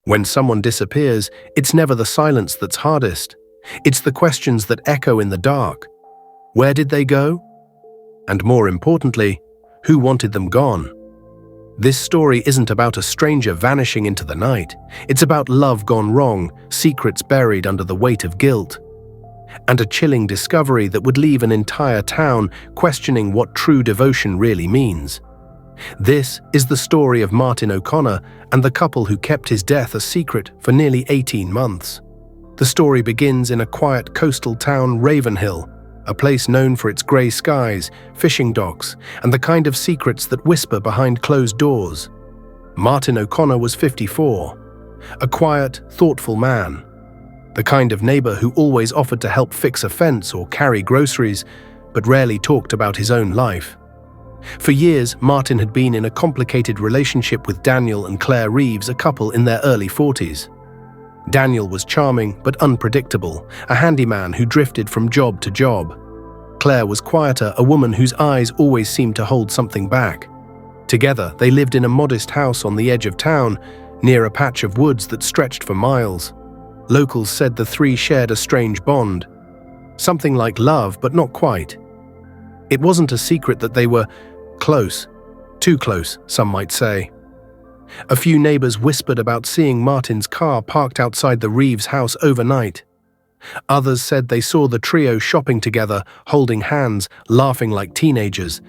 When someone disappears, it's never the silence that's hardest. It's the questions that echo in the dark. Where did they go? And more importantly, who wanted them gone? This story isn't about a stranger vanishing into the night. It's about love gone wrong, secrets buried under the weight of guilt, and a chilling discovery that would leave an entire town questioning what true devotion really means. This is the story of Martin O'Connor and the couple who kept his death a secret for nearly 18 months. The story begins in a quiet coastal town, Ravenhill, a place known for its grey skies, fishing docks, and the kind of secrets that whisper behind closed doors. Martin O'Connor was 54, a quiet, thoughtful man, the kind of neighbour who always offered to help fix a fence or carry groceries, but rarely talked about his own life. For years, Martin had been in a complicated relationship with Daniel and Claire Reeves, a couple in their early 40s. Daniel was charming but unpredictable, a handyman who drifted from job to job. Claire was quieter, a woman whose eyes always seemed to hold something back. Together, they lived in a modest house on the edge of town, near a patch of woods that stretched for miles. Locals said the three shared a strange bond, something like love, but not quite. It wasn't a secret that they were close, too close, some might say. A few neighbors whispered about seeing Martin's car parked outside the Reeves house overnight. Others said they saw the trio shopping together, holding hands, laughing like teenagers.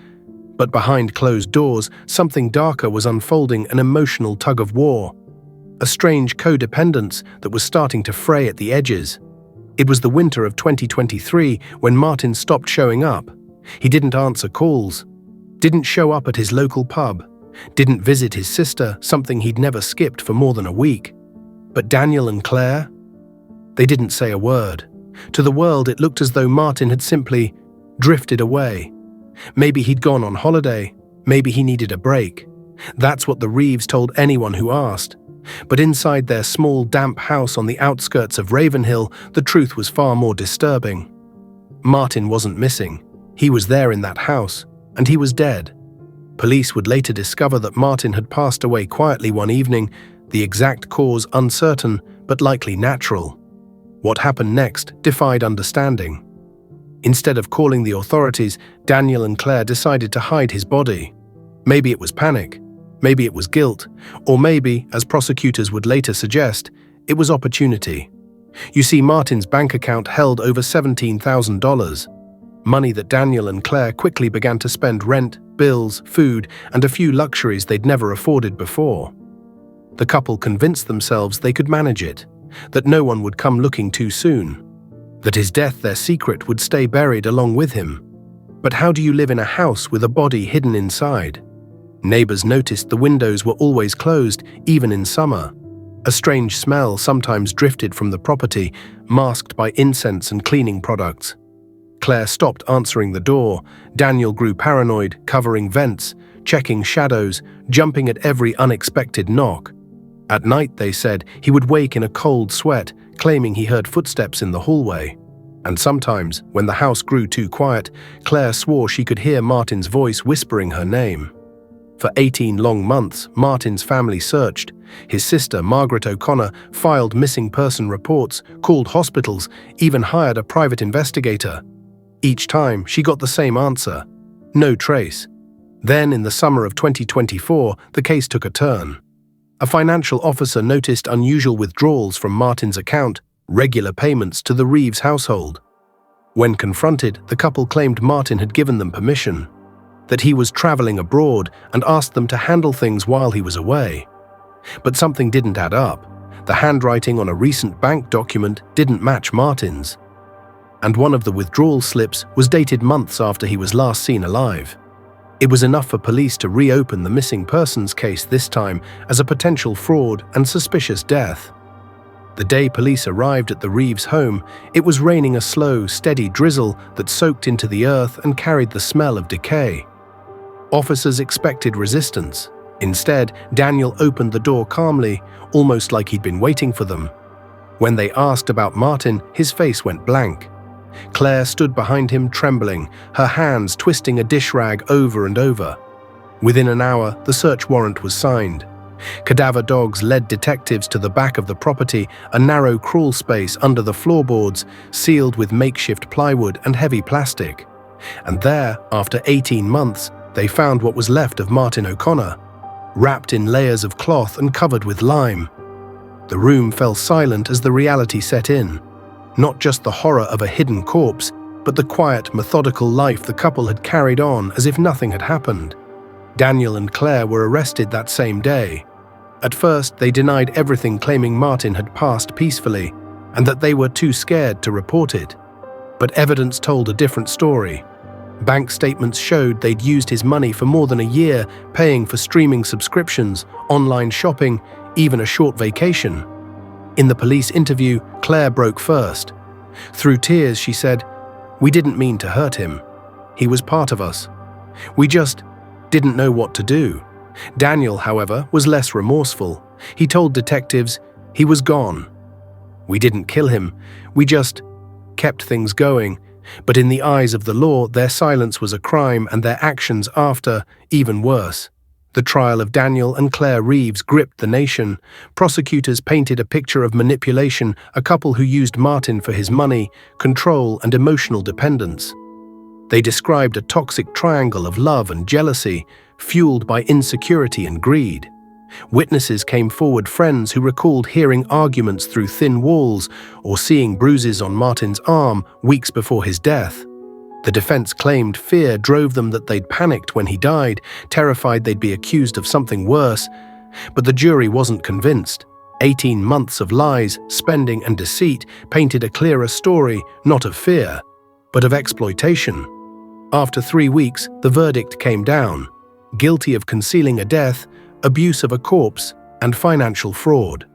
But behind closed doors, something darker was unfolding, an emotional tug-of-war. A strange codependence that was starting to fray at the edges. It was the winter of 2023 when Martin stopped showing up. He didn't answer calls, didn't show up at his local pub, didn't visit his sister, something he'd never skipped for more than a week. But Daniel and Claire? They didn't say a word. To the world, it looked as though Martin had simply drifted away. Maybe he'd gone on holiday, maybe he needed a break. That's what the Reeves told anyone who asked. But inside their small, damp house on the outskirts of Ravenhill, the truth was far more disturbing. Martin wasn't missing. He was there in that house, and he was dead. Police would later discover that Martin had passed away quietly one evening, the exact cause uncertain, but likely natural. What happened next defied understanding. Instead of calling the authorities, Daniel and Claire decided to hide his body. Maybe it was panic, maybe it was guilt, or maybe, as prosecutors would later suggest, it was opportunity. You see, Martin's bank account held over $17,000. Money that Daniel and Claire quickly began to spend: rent, bills, food, and a few luxuries they'd never afforded before. The couple convinced themselves they could manage it, that no one would come looking too soon, that his death, their secret, would stay buried along with him. But how do you live in a house with a body hidden inside? Neighbors noticed the windows were always closed, even in summer. A strange smell sometimes drifted from the property, masked by incense and cleaning products. Claire stopped answering the door. Daniel grew paranoid, covering vents, checking shadows, jumping at every unexpected knock. At night, they said, he would wake in a cold sweat, claiming he heard footsteps in the hallway. And sometimes, when the house grew too quiet, Claire swore she could hear Martin's voice whispering her name. For 18 long months, Martin's family searched. His sister, Margaret O'Connor, filed missing person reports, called hospitals, even hired a private investigator. Each time, she got the same answer: no trace. Then, in the summer of 2024, the case took a turn. A financial officer noticed unusual withdrawals from Martin's account, regular payments to the Reeves household. When confronted, the couple claimed Martin had given them permission, that he was traveling abroad and asked them to handle things while he was away. But something didn't add up. The handwriting on a recent bank document didn't match Martin's. And one of the withdrawal slips was dated months after he was last seen alive. It was enough for police to reopen the missing persons case, this time as a potential fraud and suspicious death. The day police arrived at the Reeves home, it was raining, a slow, steady drizzle that soaked into the earth and carried the smell of decay. Officers expected resistance. Instead, Daniel opened the door calmly, almost like he'd been waiting for them. When they asked about Martin, his face went blank. Claire stood behind him, trembling, her hands twisting a dish rag over and over. Within an hour, the search warrant was signed. Cadaver dogs led detectives to the back of the property, a narrow crawl space under the floorboards, sealed with makeshift plywood and heavy plastic. And there, after 18 months, they found what was left of Martin O'Connor, wrapped in layers of cloth and covered with lime. The room fell silent as the reality set in. Not just the horror of a hidden corpse, but the quiet, methodical life the couple had carried on as if nothing had happened. Daniel and Claire were arrested that same day. At first, they denied everything, claiming Martin had passed peacefully and that they were too scared to report it. But evidence told a different story. Bank statements showed they'd used his money for more than a year, paying for streaming subscriptions, online shopping, even a short vacation. In the police interview, Claire broke first. Through tears, she said, "We didn't mean to hurt him. He was part of us. We just didn't know what to do." Daniel, however, was less remorseful. He told detectives he was gone. "We didn't kill him. We just kept things going." But in the eyes of the law, their silence was a crime and their actions after, even worse. The trial of Daniel and Claire Reeves gripped the nation. Prosecutors painted a picture of manipulation, a couple who used Martin for his money, control, and emotional dependence. They described a toxic triangle of love and jealousy, fueled by insecurity and greed. Witnesses came forward, friends who recalled hearing arguments through thin walls or seeing bruises on Martin's arm weeks before his death. The defense claimed fear drove them, that they'd panicked when he died, terrified they'd be accused of something worse. But the jury wasn't convinced. 18 months of lies, spending, and deceit painted a clearer story, not of fear, but of exploitation. After 3 weeks, the verdict came down: guilty of concealing a death, abuse of a corpse, and financial fraud.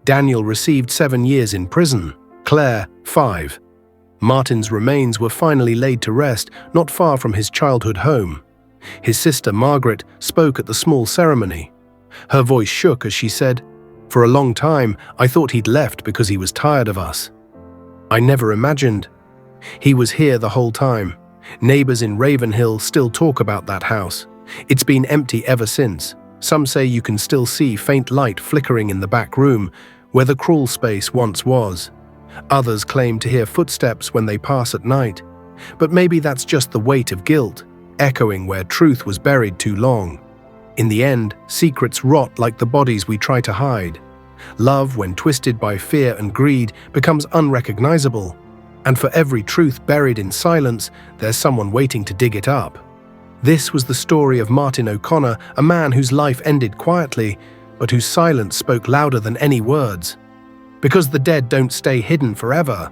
Daniel received 7 years in prison, Claire 5. Martin's remains were finally laid to rest not far from his childhood home. His sister Margaret spoke at the small ceremony. Her voice shook as she said, "For a long time, I thought he'd left because he was tired of us. I never imagined. He was here the whole time. Neighbors in Ravenhill still talk about that house. It's been empty ever since. Some say you can still see faint light flickering in the back room, where the crawl space once was. Others claim to hear footsteps when they pass at night. But maybe that's just the weight of guilt, echoing where truth was buried too long. In the end, secrets rot like the bodies we try to hide. Love, when twisted by fear and greed, becomes unrecognizable. And for every truth buried in silence, there's someone waiting to dig it up." This was the story of Martin O'Connor, a man whose life ended quietly, but whose silence spoke louder than any words. Because the dead don't stay hidden forever.